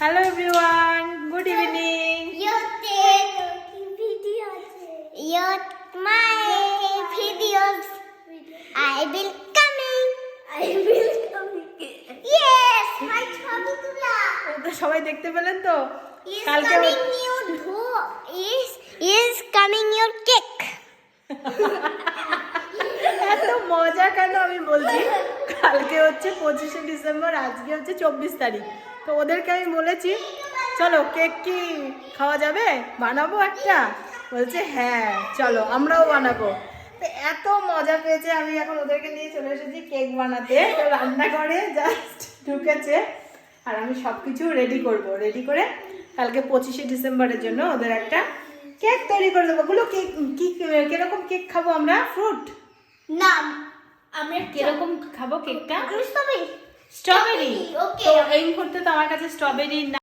Hello everyone, good evening. My videos. I will coming. Yes, my ছবি তোলা। তো সবাই দেখতে পেলেন তো Is কালকে coming your is coming your cake. এত মজা কেন আমি বলছি, কালকে হচ্ছে 25শে ডিসেম্বর, আজকে হচ্ছে 24 তারিখ। তো ওদেরকে আমি বলেছি চলো কেক কি খাওয়া যাবে, বানাবো একটা। বলছে হ্যাঁ চলো আমরাও বানাবো। তো এত মজা পেয়েছে, আমি এখন ওদেরকে নিয়ে চলে এসেছি কেক বানাতে। তো রান্নাঘরে জাস্ট ঢুকেছে আর আমি সব কিছু রেডি করে কালকে 25শে ডিসেম্বরের জন্য ওদের একটা কেক তৈরি করে দেবো। বলো কেক কি কিরকম কেক খাবো আমরা? ফ্রুট না, আমরা কিরকম খাবো কেকটা? আমি স্ট্রবেরি। স্ট্রবেরি। Okay. তো এই মুহূর্তে তো আমার কাছে স্ট্রবেরি